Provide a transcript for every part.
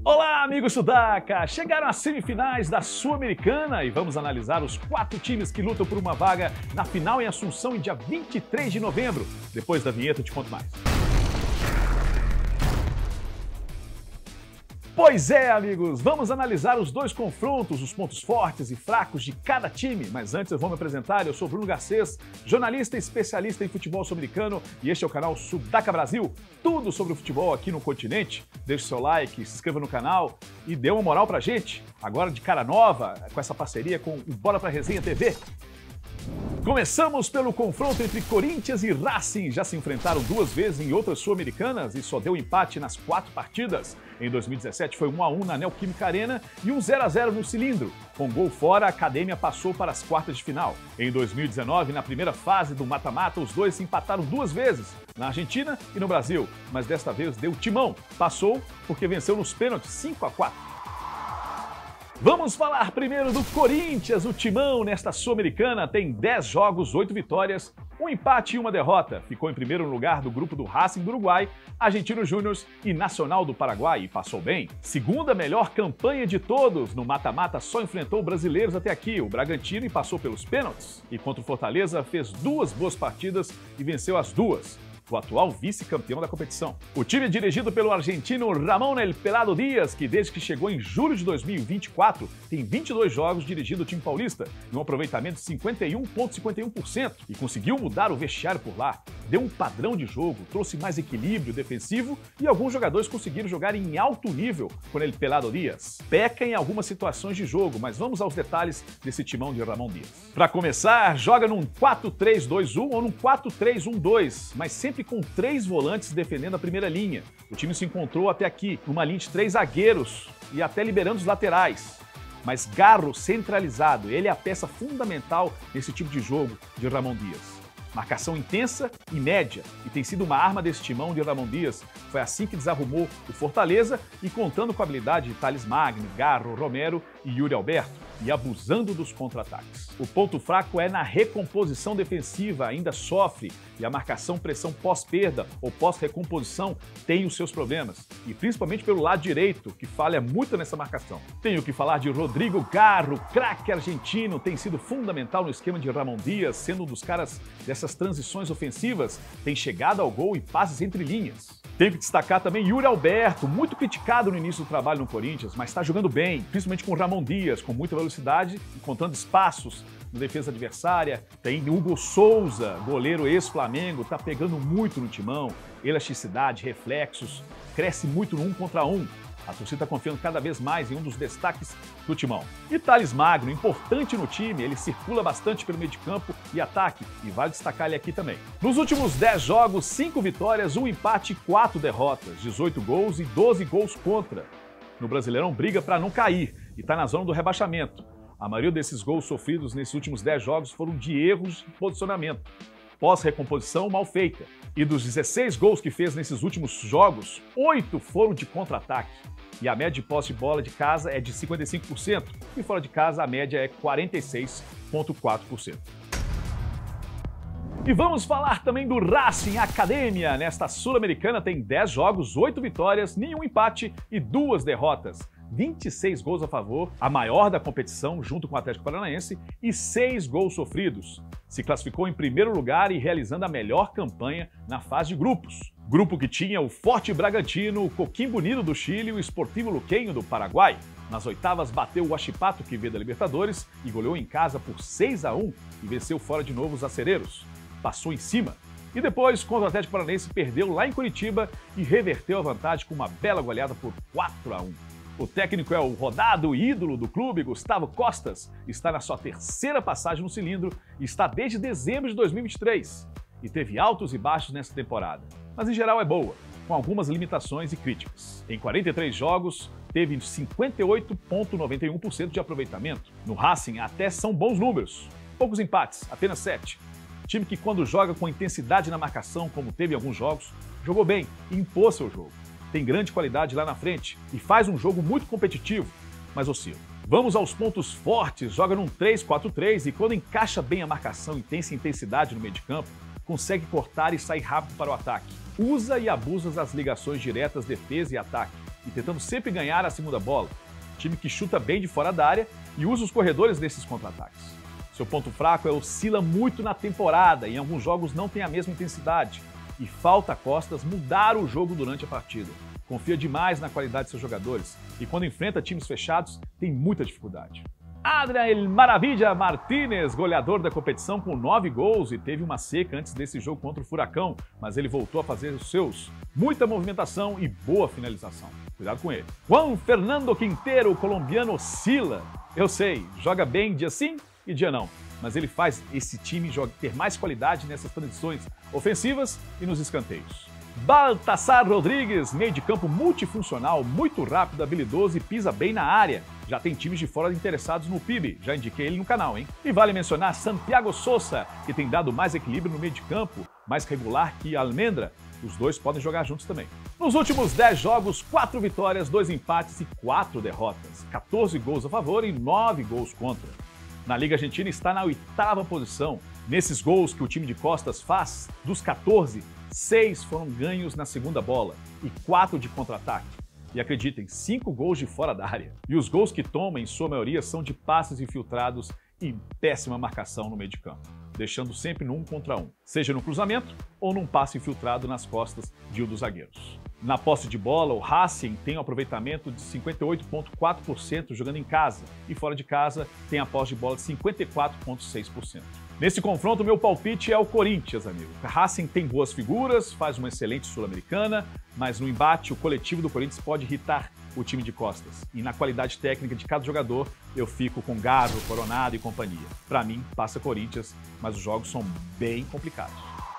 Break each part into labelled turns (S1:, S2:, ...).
S1: Olá, amigos Sudaca! Chegaram as semifinais da Sul-Americana e vamos analisar os 4 times que lutam por uma vaga na final em Assunção em dia 23 de novembro. Depois da vinheta eu te conto mais. Pois é, amigos, vamos analisar os dois confrontos, os pontos fortes e fracos de cada time. Mas antes eu vou me apresentar, eu sou Bruno Garcês, jornalista e especialista em futebol sul-americano e este é o canal Sudaca Brasil. Tudo sobre o futebol aqui no continente. Deixe seu like, se inscreva no canal e dê uma moral pra gente. Agora de cara nova, com essa parceria com o Bora Pra Resenha TV. Começamos pelo confronto entre Corinthians e Racing. Já se enfrentaram 2 vezes em outras sul-americanas e só deu empate nas 4 partidas. Em 2017 foi 1-1 na Neoquímica Arena e 0-0 no Cilindro. Com gol fora, a Academia passou para as quartas de final. Em 2019, na primeira fase do mata-mata, os dois se empataram 2 vezes, na Argentina e no Brasil. Mas desta vez deu timão. Passou porque venceu nos pênaltis 5-4. Vamos falar primeiro do Corinthians. O Timão, nesta Sul-Americana, tem 10 jogos, 8 vitórias, 1 empate e 1 derrota. Ficou em primeiro lugar do grupo do Racing do Uruguai, Argentino Júnior e Nacional do Paraguai e passou bem. Segunda melhor campanha de todos. No mata-mata só enfrentou brasileiros até aqui, o Bragantino, e passou pelos pênaltis. E contra o Fortaleza fez 2 boas partidas e venceu as 2. O atual vice-campeão da competição. O time é dirigido pelo argentino Ramón El Pelado Díaz, que desde que chegou em julho de 2024 tem 22 jogos dirigindo o time paulista, e um aproveitamento de 51,51% e conseguiu mudar o vestiário por lá. Deu um padrão de jogo, trouxe mais equilíbrio defensivo e alguns jogadores conseguiram jogar em alto nível com El Pelado Díaz. Peca em algumas situações de jogo, mas vamos aos detalhes desse timão de Ramón Díaz. Para começar, joga num 4-3-2-1 ou num 4-3-1-2, mas sempre com 3 volantes defendendo a primeira linha. O time se encontrou até aqui numa linha de 3 zagueiros e até liberando os laterais. Mas Garro centralizado, ele é a peça fundamental nesse tipo de jogo de Ramón Díaz. Marcação intensa e média, e tem sido uma arma desse timão de Ramón Díaz. Foi assim que desarrumou o Fortaleza e contando com a habilidade de Thales Magno, Garro, Romero e Yuri Alberto, e abusando dos contra-ataques. O ponto fraco é na recomposição defensiva, ainda sofre, e a marcação pressão pós-perda ou pós-recomposição tem os seus problemas, e principalmente pelo lado direito, que falha muito nessa marcação. Tenho que falar de Rodrigo Garro, craque argentino, tem sido fundamental no esquema de Ramón Díaz, sendo um dos caras dessas transições ofensivas, tem chegado ao gol e passes entre linhas. Tenho que destacar também Yuri Alberto, muito criticado no início do trabalho no Corinthians, mas está jogando bem, principalmente com Ramón Díaz, com muita velocidade, encontrando espaços na defesa adversária. Tem Hugo Souza, goleiro ex-Flamengo, está pegando muito no timão, elasticidade, reflexos, cresce muito no 1 contra 1. A torcida está confiando cada vez mais em um dos destaques do timão. E Thales Magno, importante no time, ele circula bastante pelo meio de campo e ataque, e vale destacar ele aqui também. Nos últimos 10 jogos, 5 vitórias, 1 empate e 4 derrotas, 18 gols e 12 gols contra. No Brasileirão briga para não cair e está na zona do rebaixamento. A maioria desses gols sofridos nesses últimos 10 jogos foram de erros de posicionamento, pós-recomposição mal feita. E dos 16 gols que fez nesses últimos jogos, 8 foram de contra-ataque. E a média de posse de bola de casa é de 55%, e fora de casa a média é 46,4%. E vamos falar também do Racing Academia. Nesta Sul-Americana tem 10 jogos, 8 vitórias, nenhum empate e 2 derrotas. 26 gols a favor, a maior da competição junto com o Atlético Paranaense, e 6 gols sofridos. Se classificou em primeiro lugar e realizando a melhor campanha na fase de grupos. Grupo que tinha o Forte Bragantino, o Coquimbo Unido do Chile e o Sportivo Luqueño do Paraguai. Nas oitavas bateu o Huachipato, que veio da Libertadores, e goleou em casa por 6-1 e venceu fora de novo os acereros. Passou em cima. E depois, contra o Atlético Paranaense, perdeu lá em Curitiba e reverteu a vantagem com uma bela goleada por 4-1. O técnico é o rodado ídolo do clube, Gustavo Costas, está na sua 3ª passagem no cilindro e está desde dezembro de 2023. E teve altos e baixos nessa temporada, mas em geral é boa, com algumas limitações e críticas. Em 43 jogos, teve 58,91% de aproveitamento. No Racing até são bons números, poucos empates, apenas 7. Time que quando joga com intensidade na marcação, como teve em alguns jogos, jogou bem e impôs seu jogo. Tem grande qualidade lá na frente e faz um jogo muito competitivo, mas oscila. Vamos aos pontos fortes, joga num 3-4-3 e quando encaixa bem a marcação e tem essa intensidade no meio de campo, consegue cortar e sair rápido para o ataque. Usa e abusa das ligações diretas, defesa e ataque. e tentando sempre ganhar a segunda bola. Time que chuta bem de fora da área e usa os corredores nesses contra-ataques. Seu ponto fraco é oscila muito na temporada e em alguns jogos não tem a mesma intensidade. E falta a Costas mudar o jogo durante a partida. Confia demais na qualidade de seus jogadores e quando enfrenta times fechados tem muita dificuldade. Adrian El Maravilla Martínez, goleador da competição com 9 gols e teve uma seca antes desse jogo contra o Furacão, mas ele voltou a fazer os seus. Muita movimentação e boa finalização. Cuidado com ele. Juan Fernando Quintero, o colombiano, oscila. Eu sei, joga bem dia sim e dia não, mas ele faz esse time ter mais qualidade nessas transições ofensivas e nos escanteios. Baltasar Rodrigues, meio de campo multifuncional, muito rápido, habilidoso e pisa bem na área. Já tem times de fora interessados no PIB, já indiquei ele no canal, hein? E vale mencionar Santiago Sosa, que tem dado mais equilíbrio no meio de campo, mais regular que Almendra. Os dois podem jogar juntos também. Nos últimos 10 jogos, 4 vitórias, 2 empates e 4 derrotas. 14 gols a favor e 9 gols contra. Na Liga Argentina está na 8ª posição. Nesses gols que o time de Costas faz, dos 14, 6 foram ganhos na segunda bola e 4 de contra-ataque. E acreditem, 5 gols de fora da área. E os gols que toma, em sua maioria, são de passes infiltrados e péssima marcação no meio de campo, deixando sempre no 1 contra 1, seja no cruzamento ou num passe infiltrado nas costas de um dos zagueiros. Na posse de bola, o Racing tem um aproveitamento de 58,4% jogando em casa e fora de casa tem a posse de bola de 54,6%. Nesse confronto, meu palpite é o Corinthians, amigo. O Racing tem boas figuras, faz uma excelente Sul-Americana, mas no embate o coletivo do Corinthians pode irritar o time de Costas. E na qualidade técnica de cada jogador, eu fico com Gado, Coronado e companhia. Para mim, passa Corinthians, mas os jogos são bem complicados.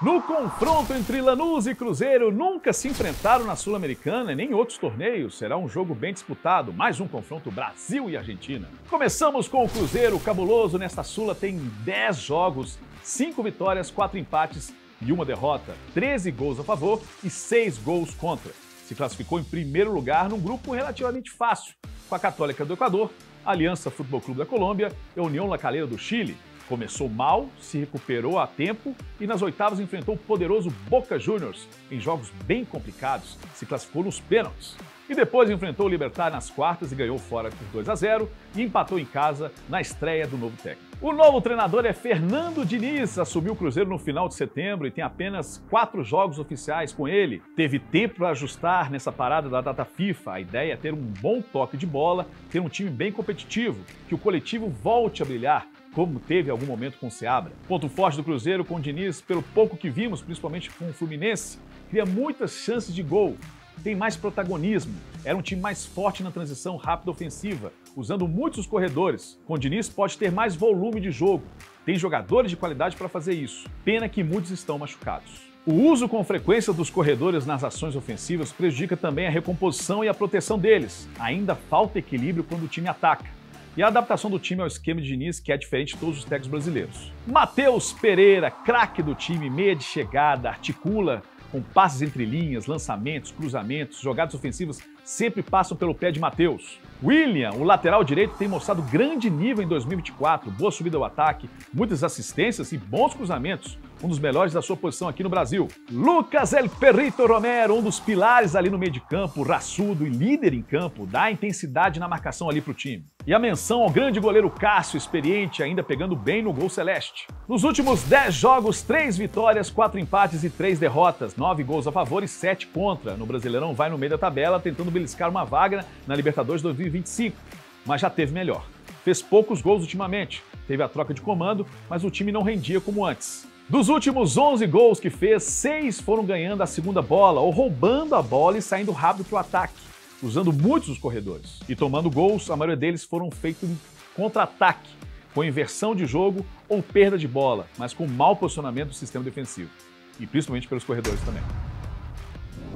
S1: No confronto entre Lanús e Cruzeiro, nunca se enfrentaram na Sul-Americana e nem em outros torneios. Será um jogo bem disputado, mais um confronto Brasil e Argentina. Começamos com o Cruzeiro, cabuloso nesta Sula, tem 10 jogos, 5 vitórias, 4 empates e 1 derrota, 13 gols a favor e 6 gols contra. Se classificou em primeiro lugar num grupo relativamente fácil, com a Católica do Equador, Aliança Futebol Clube da Colômbia e a União La Calera do Chile. Começou mal, se recuperou a tempo e nas oitavas enfrentou o poderoso Boca Juniors em jogos bem complicados, se classificou nos pênaltis. E depois enfrentou o Libertad nas quartas e ganhou fora por 2-0 e empatou em casa na estreia do novo técnico. O novo treinador é Fernando Diniz, assumiu o Cruzeiro no final de setembro e tem apenas 4 jogos oficiais com ele. Teve tempo para ajustar nessa parada da data FIFA. A ideia é ter um bom toque de bola, ter um time bem competitivo, que o coletivo volte a brilhar, como teve em algum momento com o Seabra. Ponto forte do Cruzeiro com o Diniz, pelo pouco que vimos, principalmente com o Fluminense, cria muitas chances de gol, tem mais protagonismo, era um time mais forte na transição rápida ofensiva, usando muitos corredores. Com o Diniz pode ter mais volume de jogo, tem jogadores de qualidade para fazer isso. Pena que muitos estão machucados. O uso com frequência dos corredores nas ações ofensivas prejudica também a recomposição e a proteção deles. Ainda falta equilíbrio quando o time ataca. E a adaptação do time ao esquema de Diniz, que é diferente de todos os técnicos brasileiros. Matheus Pereira, craque do time, meia de chegada, articula com passes entre linhas, lançamentos, cruzamentos, jogadas ofensivas sempre passam pelo pé de Matheus. William, o lateral direito, tem mostrado grande nível em 2024, boa subida ao ataque, muitas assistências e bons cruzamentos, um dos melhores da sua posição aqui no Brasil. Lucas El Perrito Romero, um dos pilares ali no meio de campo, raçudo e líder em campo, dá intensidade na marcação ali pro time. E a menção ao grande goleiro Cássio, experiente, ainda pegando bem no gol celeste. Nos últimos 10 jogos, 3 vitórias, 4 empates e 3 derrotas, 9 gols a favor e 7 contra. No Brasileirão vai no meio da tabela, tentando beliscar uma vaga na Libertadores 2025, mas já teve melhor. Fez poucos gols ultimamente, teve a troca de comando, mas o time não rendia como antes. Dos últimos 11 gols que fez, 6 foram ganhando a segunda bola ou roubando a bola e saindo rápido para o ataque, usando muitos os corredores. E tomando gols, a maioria deles foram feitos em contra-ataque, com inversão de jogo ou perda de bola, mas com mau posicionamento do sistema defensivo. E principalmente pelos corredores também.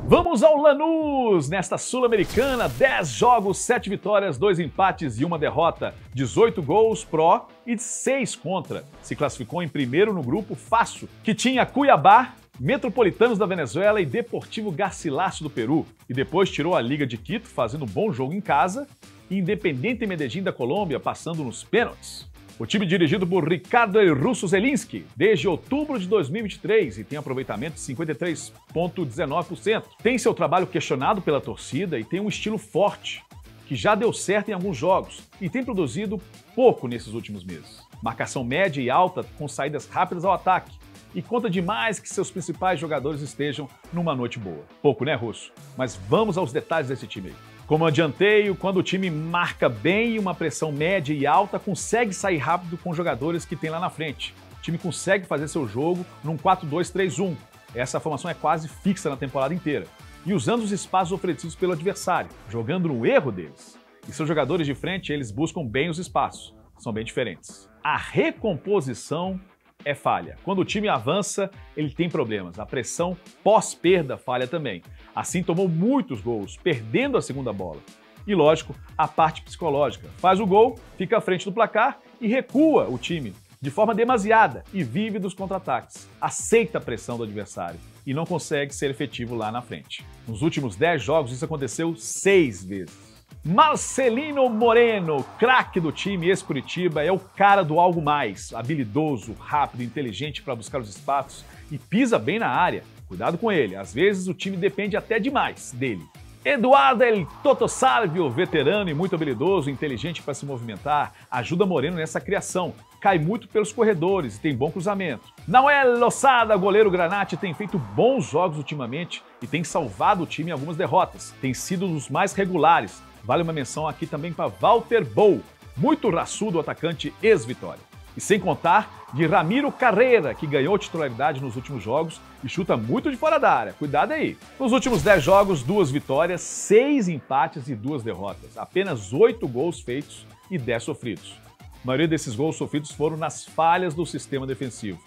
S1: Vamos ao Lanús! Nesta Sul-Americana, 10 jogos, 7 vitórias, 2 empates e 1 derrota, 18 gols pró e 6 contra. Se classificou em primeiro no grupo fácil, que tinha Cuiabá, Metropolitanos da Venezuela e Deportivo Garcilaso do Peru. E depois tirou a Liga de Quito, fazendo um bom jogo em casa, e Independiente Medellín da Colômbia, passando nos pênaltis. O time dirigido por Ricardo El Russo Zelinski desde outubro de 2023 e tem aproveitamento de 53,19%. Tem seu trabalho questionado pela torcida e tem um estilo forte, que já deu certo em alguns jogos e tem produzido pouco nesses últimos meses. Marcação média e alta com saídas rápidas ao ataque e conta demais que seus principais jogadores estejam numa noite boa. Pouco, né, Russo? Mas vamos aos detalhes desse time aí. Como adianteio, quando o time marca bem e uma pressão média e alta, consegue sair rápido com os jogadores que tem lá na frente. O time consegue fazer seu jogo num 4-2-3-1. Essa formação é quase fixa na temporada inteira. E usando os espaços oferecidos pelo adversário, jogando no erro deles. E seus jogadores de frente, eles buscam bem os espaços. São bem diferentes. A recomposição é falha. Quando o time avança, ele tem problemas. A pressão pós-perda falha também. Assim tomou muitos gols, perdendo a segunda bola. E lógico, a parte psicológica. Faz o gol, fica à frente do placar e recua o time de forma demasiada e vive dos contra-ataques. Aceita a pressão do adversário e não consegue ser efetivo lá na frente. Nos últimos 10 jogos isso aconteceu 6 vezes. Marcelino Moreno, craque do time ex-Curitiba, é o cara do algo mais, habilidoso, rápido, inteligente para buscar os espaços e pisa bem na área. Cuidado com ele, às vezes o time depende até demais dele. Eduardo El Toto Salvio, veterano e muito habilidoso, inteligente para se movimentar, ajuda Moreno nessa criação. Cai muito pelos corredores e tem bom cruzamento. Nahuel Losada, goleiro Granate, tem feito bons jogos ultimamente e tem salvado o time em algumas derrotas. Tem sido um dos mais regulares. Vale uma menção aqui também para Walter Bou, muito raçudo atacante ex-Vitória. E sem contar de Ramiro Carreira, que ganhou titularidade nos últimos jogos e chuta muito de fora da área. Cuidado aí. Nos últimos 10 jogos, 2 vitórias, 6 empates e 2 derrotas. Apenas 8 gols feitos e 10 sofridos. A maioria desses gols sofridos foram nas falhas do sistema defensivo,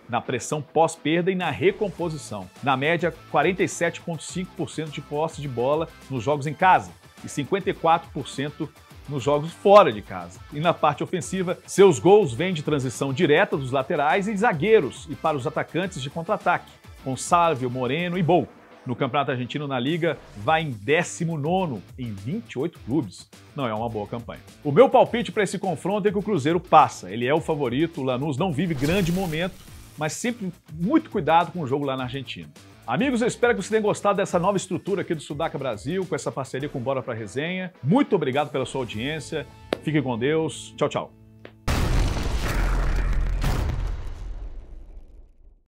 S1: na pressão pós-perda e na recomposição. Na média, 47,5% de posse de bola nos jogos em casa e 54% nos jogos fora de casa. E na parte ofensiva, seus gols vêm de transição direta dos laterais e zagueiros e para os atacantes de contra-ataque, com Salvio, Moreno e Bou. No Campeonato Argentino, na Liga, vai em 19º em 28 clubes. Não é uma boa campanha. O meu palpite para esse confronto é que o Cruzeiro passa. Ele é o favorito, o Lanús não vive grande momento, mas sempre muito cuidado com o jogo lá na Argentina. Amigos, eu espero que vocês tenham gostado dessa nova estrutura aqui do Sudaca Brasil, com essa parceria com Bora Pra Resenha. Muito obrigado pela sua audiência. Fiquem com Deus. Tchau, tchau.